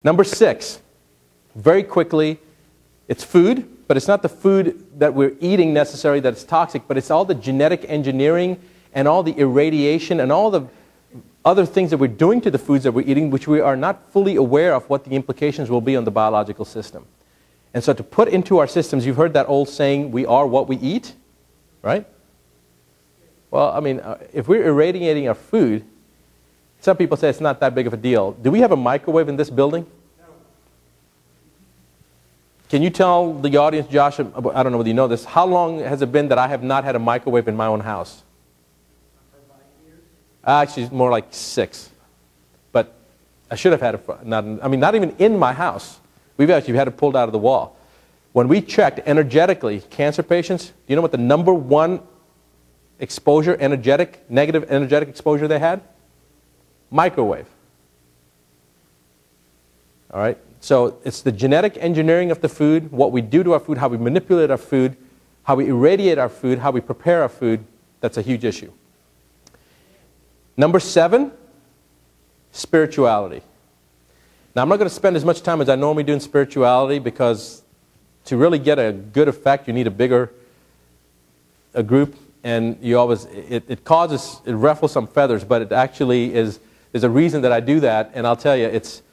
Number 6, very quickly, it's food, but it's not the food that we're eating necessarily that's toxic, but it's all the genetic engineering and all the irradiation and all the other things that we're doing to the foods that we're eating, which we are not fully aware of what the implications will be on the biological system. And so to put into our systems, you've heard that old saying, we are what we eat, right? Well, I mean, if we're irradiating our food, some people say it's not that big of a deal. Do we have a microwave in this building? No. Can you tell the audience, Josh, I don't know whether you know this, how long has it been that I have not had a microwave in my own house? Actually, it's more like 6. But I should have had it, not even in my house. We've actually had it pulled out of the wall. When we checked energetically, cancer patients, do you know what the number 1 exposure, negative energetic exposure they had? Microwave. All right? So it's the genetic engineering of the food, what we do to our food, how we manipulate our food, how we irradiate our food, how we prepare our food. That's a huge issue. Number 7, spirituality. Now, I'm not going to spend as much time as I normally do in spirituality because to really get a good effect, you need a bigger group, and you always, it ruffles some feathers, but it actually is, there's a reason that I do that, and I'll tell you, it's,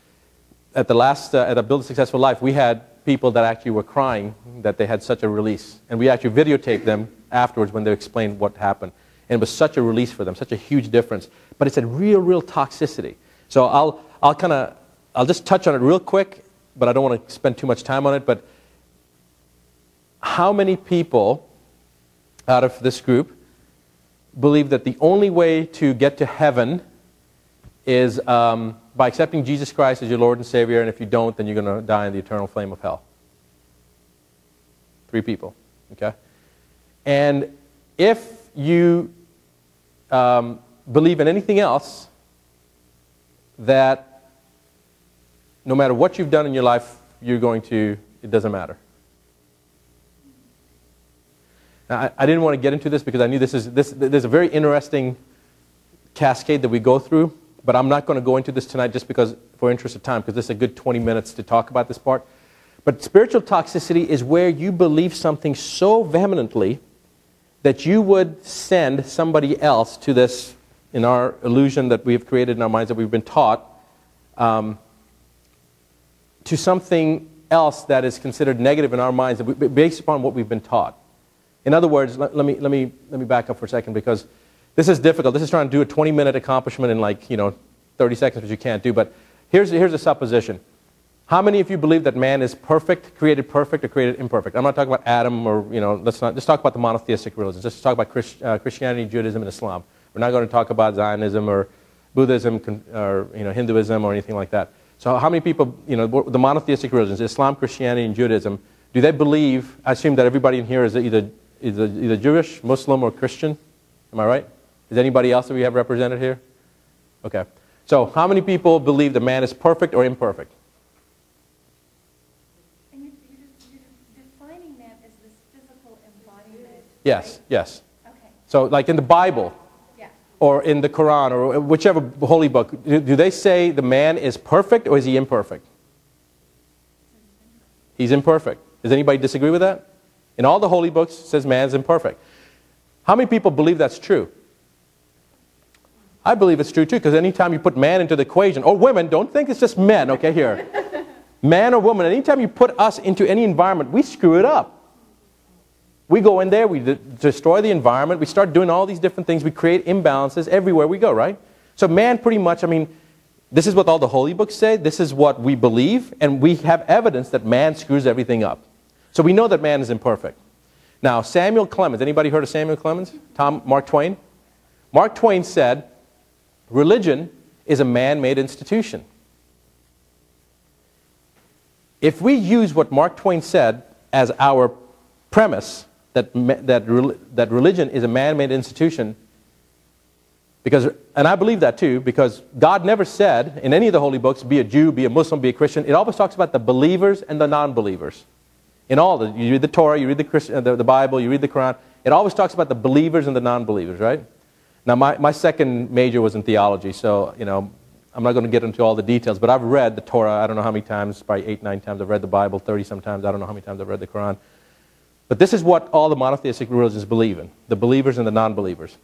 at the last, at a Build a Successful Life, we had people that actually were crying that they had such a release, and we actually videotaped them afterwards when they explained what happened. And it was such a release for them, such a huge difference. But it's a real toxicity. So I'll just touch on it real quick, but I don't want to spend too much time on it. But how many people out of this group believe that the only way to get to heaven is by accepting Jesus Christ as your Lord and Savior, and if you don't, then you're going to die in the eternal flame of hell? 3 people, okay? And if you believe in anything else, that no matter what you've done in your life, you're going to, it doesn't matter. Now, I didn't want to get into this because I knew there's a very interesting cascade that we go through, but I'm not going to go into this tonight just because, for interest of time, because this is a good 20 minutes to talk about this part. But spiritual toxicity is where you believe something so vehemently that you would send somebody else to this, in our illusion that we have created in our minds that we've been taught, to something else that is considered negative in our minds based upon what we've been taught. In other words, let me back up for a second because this is difficult. This is trying to do a 20-minute accomplishment in 30 seconds, which you can't do. But here's a supposition. How many of you believe that man is perfect, created perfect, or created imperfect? I'm not talking about Adam or, let's talk about the monotheistic religions. Let's talk about Christianity, Judaism, and Islam. We're not going to talk about Zionism or Buddhism or Hinduism or anything like that. So how many people, the monotheistic religions, Islam, Christianity, and Judaism, do they believe, I assume that everybody in here is either Jewish, Muslim, or Christian? Am I right? Is anybody else that we have represented here? Okay. So how many people believe that man is perfect or imperfect? Yes, yes. Okay. So like in the Bible, yeah, or in the Quran, or whichever holy book, do they say the man is perfect or is he imperfect? He's imperfect. Does anybody disagree with that? In all the holy books, it says man's imperfect. How many people believe that's true? I believe it's true too, because anytime you put man into the equation, or women, don't think it's just men, okay, here. Man or woman, anytime you put us into any environment, we screw it up. We go in there, we destroy the environment, we start doing all these different things, we create imbalances everywhere we go, right? So man pretty much, this is what all the holy books say, this is what we believe, and we have evidence that man screws everything up. So we know that man is imperfect. Now, Samuel Clemens, anybody heard of Samuel Clemens? Mark Twain? Mark Twain said, religion is a man-made institution. If we use what Mark Twain said as our premise, that religion is a man-made institution, and I believe that too, because God never said in any of the holy books, be a Jew, be a Muslim, be a Christian. It always talks about the believers and the non-believers. In all, you read the Torah, you read the Bible, you read the Quran, it always talks about the believers and the non-believers, right? Now, my second major was in theology, so, I'm not going to get into all the details, but I've read the Torah, I don't know how many times, probably 8, 9 times. I've read the Bible 30 sometimes. I don't know how many times I've read the Quran. But this is what all the monotheistic religions believe in, the believers and the non-believers.